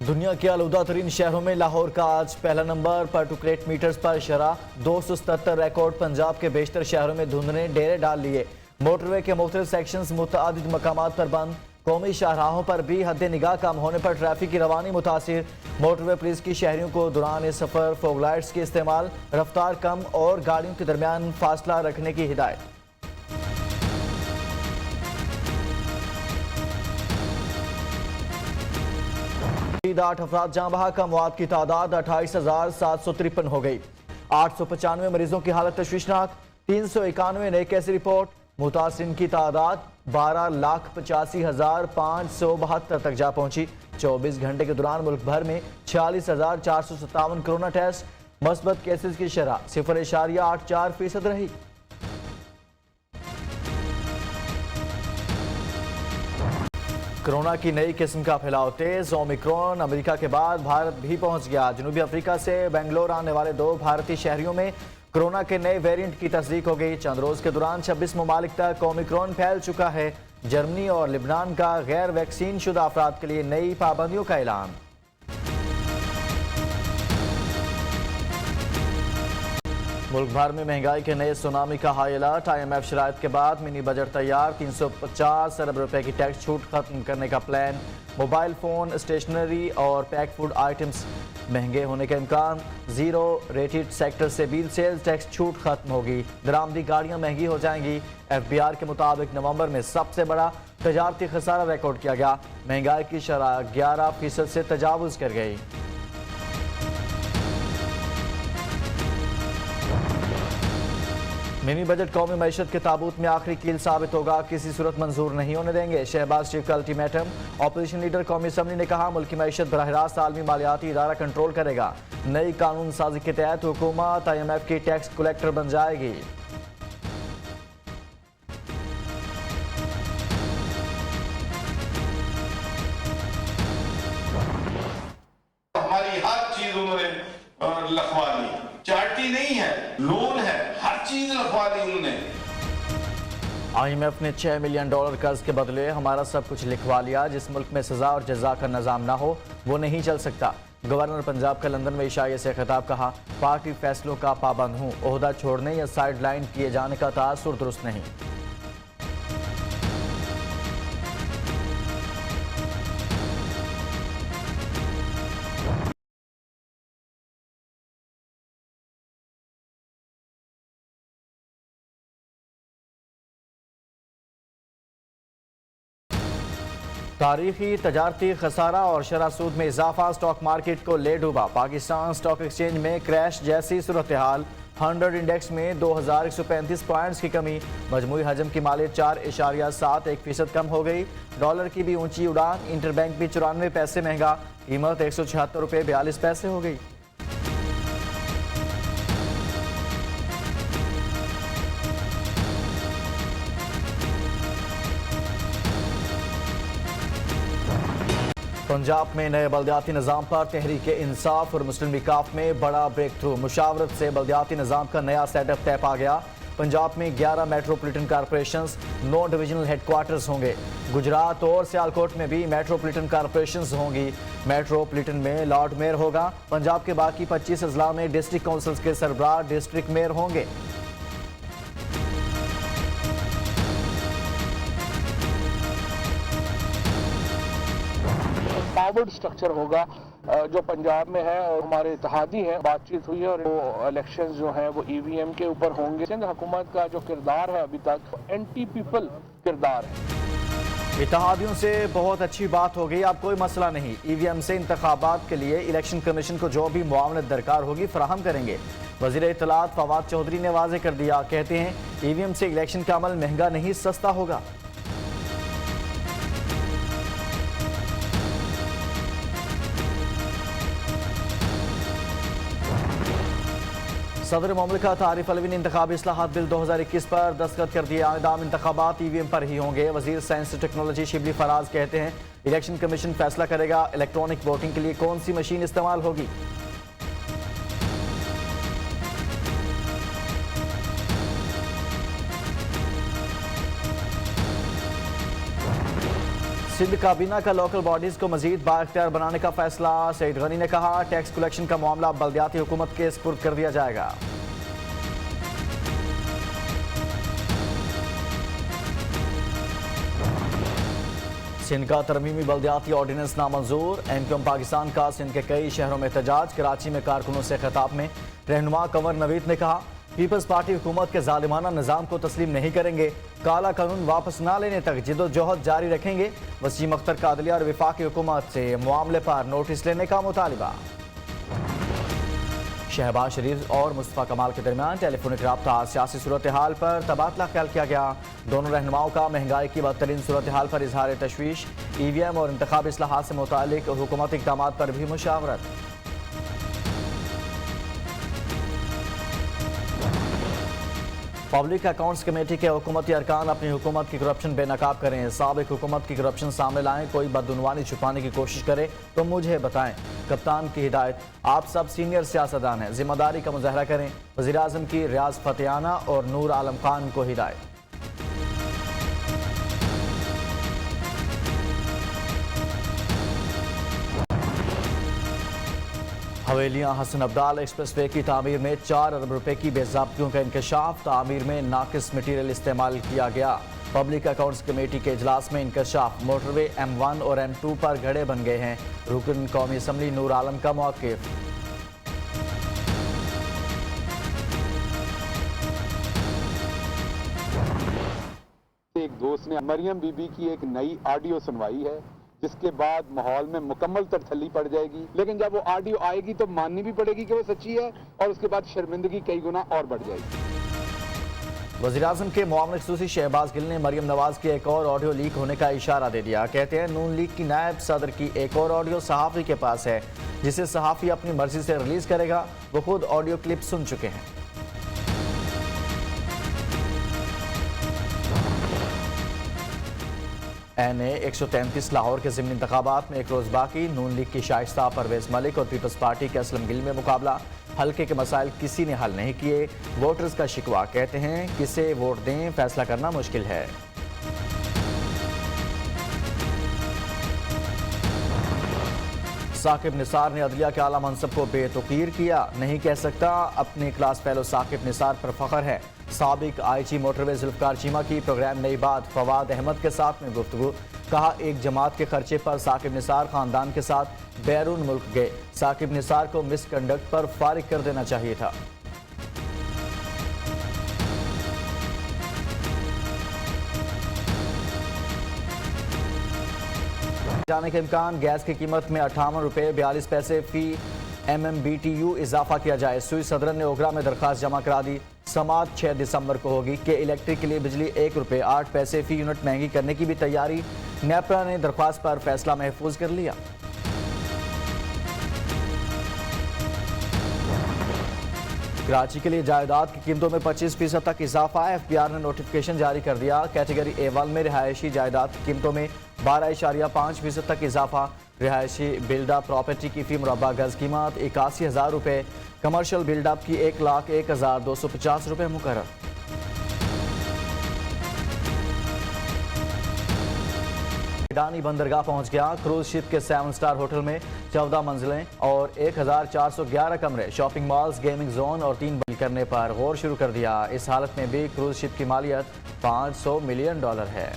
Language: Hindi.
दुनिया के आलूदा तरीन शहरों में लाहौर का आज पहला नंबर पर टुकरेट मीटर्स पर शरह 277 रिकॉर्ड। पंजाब के बेशतर शहरों में धुंध ने डेरे डाल लिए। मोटरवे के मुख्तलिफ सेक्शंस मुतअद्दिद मकामात पर बंद। कौमी शाहराहों पर भी हद निगाह कम होने पर ट्रैफिक की रवानी मुतासिर। मोटरवे पुलिस की शहरियों को दौरान सफर फॉग लाइट्स के इस्तेमाल, रफ्तार कम और गाड़ियों के दरमियान फासला रखने की हिदायत। 8 अफराद जाँ बहक, मौत की तादाद 28,753 हो गई। 895 मरीजों की हालत तशवीशनाक। 391 नए केस रिपोर्ट। मुतासिरीन की तादाद 12,85,572 तक जा पहुंची। 24 घंटे के दौरान मुल्क भर में 46,457 कोरोना टेस्ट। मस्बत केसेस की शरह 0.84% रही। कोरोना की नई किस्म का फैलाव तेज। ओमिक्रॉन अमेरिका के बाद भारत भी पहुंच गया। जनूबी अफ्रीका से बेंगलोर आने वाले 2 भारतीय शहरियों में कोरोना के नए वेरिएंट की तस्दीक हो गई। चंद रोज के दौरान 26 ममालिक तक ओमिक्रॉन फैल चुका है। जर्मनी और लिबनान का गैर वैक्सीन शुदा अफराद के लिए नई पाबंदियों का ऐलान। मुल्क भर में महंगाई के नए सुनामी का हाई अलर्ट। IMF शराइत के बाद मिनी बजट तैयार। 350 अरब रुपए की टैक्स छूट खत्म करने का प्लान। मोबाइल फोन, स्टेशनरी और पैक फूड आइटम्स महंगे होने का इम्कान। जीरो रेटेड सेक्टर से व्हील सेल्स टैक्स छूट खत्म होगी। दरामदी गाड़ियां महंगी हो जाएंगी। FBR के मुताबिक नवंबर में सबसे बड़ा तजारती खसारा रिकॉर्ड किया गया। महंगाई की शरह 11% से तजावुज कर गई। मिनी बजट कौमी मैशत के ताबूत में आखिरी कील साबित होगा। किसी सूरत मंजूर नहीं होने देंगे। शहबाज शरीफ का अल्टीमेटम। ऑपोजिशन लीडर कौमी असम्बली ने कहा मुल्क की मैशत बराह रास्त आलमी मालियाती इदारा कंट्रोल करेगा। नई कानून साजी के तहत हुकूमत IMF की टैक्स कलेक्टर बन जाएगी। हमारी हर चीज उन्होंने लखवा ली। चार्टी नहीं है, लोन है, हर चीज लखवा दी उन्होंने। IMF ने $6 मिलियन कर्ज के बदले हमारा सब कुछ लिखवा लिया। जिस मुल्क में सजा और जजा का निजाम ना हो वो नहीं चल सकता। गवर्नर पंजाब का लंदन में इशारे से खिताब। कहा पार्टी फैसलों का पाबंद हूँ। ओहदा छोड़ने या साइड लाइन किए जाने का तासुर दुरुस्त नहीं। तारीखी तजारती खसारा और शरह सूद में इजाफा स्टॉक मार्केट को ले डूबा। पाकिस्तान स्टॉक एक्सचेंज में क्रैश जैसी सूरत हाल। 100 इंडेक्स में 2135 पॉइंट्स की कमी। मजमूई हजम की मालियत 4.71% कम हो गई। डॉलर की भी ऊंची उड़ान। इंटरबैंक भी 94 पैसे महंगा। कीमत 176 रुपये 42 पैसे हो गई। पंजाब में नए बल्दियाती निज़ाम पर तहरीक इंसाफ और मुस्लिम लीग काफ में बड़ा ब्रेक थ्रू। मुशावरत से बल्दियाती निज़ाम का नया सेटअप तय पा गया। पंजाब में 11 मेट्रोपॉलिटन कॉरपोरेशंस, 9 डिविजनल हेडक्वार्टर्स होंगे। गुजरात और सियालकोट में भी मेट्रोपॉलिटन कॉरपोरेशंस होंगी। मेट्रोपॉलिटन में लॉर्ड मेयर होगा। पंजाब के बाकी 25 अजला में डिस्ट्रिक्ट काउंसिल्स के सरबराह डिस्ट्रिक्ट मेयर होंगे। पावर्ड स्ट्रक्चर होगा जो पंजाब में है और हमारे इत्तेहादी हैं। बातचीत हुई है और वो इलेक्शंस जो हैं वो EVM के ऊपर होंगे। सिंध हुकूमत का जो किरदार है अभी तक एंटी पीपल किरदार है। इत्तेहादियों से बहुत अच्छी बात हो गई। अब कोई मसला नहीं। EVM से इंतखाबात के लिए इलेक्शन कमीशन को जो भी मुआवनत दरकार होगी फराहम करेंगे। वज़ीर इत्तलात फवाद चौधरी ने वाज़ेह कर दिया। कहते हैं EVM से इलेक्शन का अमल महंगा नहीं सस्ता होगा। सदर मुमलिकत आरिफ अलवी ने इंतखाबी इस्लाहात बिल 2021 पर दस्तखत कर दिए। आइंदाम इंतखाबात EVM पर ही होंगे। वजीर साइंस और टेक्नोलॉजी शिबली फराज कहते हैं इलेक्शन कमीशन फैसला करेगा इलेक्ट्रॉनिक वोटिंग के लिए कौन सी मशीन इस्तेमाल होगी। सिंध काबीना का लोकल बॉडीज को मजीद बाइख्तियार बनाने का फैसला। सईद गनी ने कहा, टैक्स कलेक्शन का मामला बल्दियाती हुकूमत के सुपुर्द कर दिया जाएगा। सिंध का तरमीमी बल्दियाती ऑर्डिनेंस नामंजूर। एमक्यूएम पाकिस्तान का सिंध के कई शहरों में एहतजाज। कराची में कारकुनों से खिताब में रहनुमा कंवर नवीद ने कहा, पीपल्स पार्टी हुकूमत के जालिमाना निज़ाम को तस्लीम नहीं करेंगे। काला कानून वापस ना लेने तक जिद्दोजहद जारी रखेंगे। वसीम अख्तर का अदलिया और वफाकी हुकूमत से मामले पर नोटिस लेने का मुतालिबा। शहबाज शरीफ और मुस्तफ़ा कमाल के दरमियान टेलीफोनिक रब्ता। सियासी सूरत हाल पर तबादला ख्याल किया गया। दोनों रहनुमाओं का महंगाई की बदतरीन सूरत हाल पर इजहार तशवीश। EVM और इंतखाबी इस्लाहात से मुतालिक हुकूमती इक़दामात पर भी मुशावरत। पब्लिक अकाउंट्स कमेटी के हुकूमती अरकान अपनी हुकूमत की करप्शन बेनकाब करें। साबिक हुकूमत की करप्शन सामने लाएं। कोई बदउनवानी छुपाने की कोशिश करे तो मुझे बताएं। कप्तान की हिदायत, आप सब सीनियर सियासतदान हैं, जिम्मेदारी का मुजाहरा करें। वज़ीर आज़म की रियाज फतेहाना और नूर आलम खान को हिदायत। हवेलियां हसन अब्दाल एक्सप्रेसवे की तामीर में 4 अरब रुपए की बेज़ाब्तियों का इंकशाफ। तामीर में नाकिस मटीरियल इस्तेमाल किया गया। पब्लिक अकाउंट्स कमेटी के इजलास में इंकशाफ। मोटरवे M1 और M2 पर घड़े बन गए हैं। रुकन कौमी असम्बली नूर आलम का मौक़िफ़। एक दोस्त ने मरियम बीबी की एक नई ऑडियो सुनवाई है, जिसके बाद माहौल में मुकम्मल तरथली पड़ जाएगी। लेकिन जब वो ऑडियो आएगी तो माननी भी पड़ेगी कि वो सच्ची है, और उसके बाद शर्मिंदगी कई गुना और बढ़ जाएगी। वज़ीर आज़म के मुआविन ख़ुसूसी शहबाज गिल ने मरियम नवाज की एक और ऑडियो लीक होने का इशारा दे दिया। कहते हैं, नून लीग की नायब सदर की एक और ऑडियो सहाफ़ी के पास है, जिसे सहाफ़ी अपनी मर्जी से रिलीज़ करेगा। वो खुद ऑडियो क्लिप सुन चुके हैं। NA 133 लाहौर के ज़िमनी इंतखाबात में एक रोज़ बाकी। नून लीग की शाइस्ता परवेज़ मलिक और पीपल्स पार्टी के असलम गिल में मुकाबला। हल्के के मसाइल किसी ने हल नहीं किए। वोटर्स का शिकवा। कहते हैं, किसे वोट दें फैसला करना मुश्किल है। साकिब निसार ने अदलिया के आला मनसब को बेतुकीर किया। नहीं कह सकता, अपने क्लास फेलो साकिब निसार पर फख्र है। साबिक IG मोटरवे जुल्फकार चीमा की प्रोग्राम नई बात फवाद अहमद के साथ में गुफ्तगू। कहा, एक जमात के खर्चे पर साकिब निसार खानदान के साथ बैरून मुल्क गए। साकिब निसार को मिसकंडक्ट पर फारिग कर देना चाहिए था। जाने के इम्कान। गैस की कीमत में 58 रुपये 42 पैसे फी MMBTU इजाफा किया जाए। सुई सदरन ने ओगरा में दरखास्त जमा करा दी। समात 6 दिसंबर को होगी। के इलेक्ट्रिक के लिए बिजली 1 रुपये 8 पैसे फी यूनिट महंगी करने की भी तैयारी। नेपरा ने दरख्वास्त पर फैसला महफूज कर लिया। कराची के लिए जायदाद की कीमतों में 25% तक इजाफा। FBR ने नोटिफिकेशन जारी कर दिया। कैटेगरी A1 में रिहायशी जायदाद की कीमतों में 12.5% तक इजाफा। रिहायशी बिल्डअप प्रॉपर्टी की फी मुरबा गज कीमत 81,000 रुपये। कमर्शियल बिल्डअप की 1,01,250 रुपये मुकर्रर। अडानी बंदरगाह पहुंच गया। क्रूज शिप के 7 स्टार होटल में 14 मंजिलें और 1,411 कमरे, शॉपिंग मॉल्स, गेमिंग जोन और 3 बंद करने पर गौर शुरू कर दिया। इस हालत में भी क्रूज शिप की मालियत $500 मिलियन है।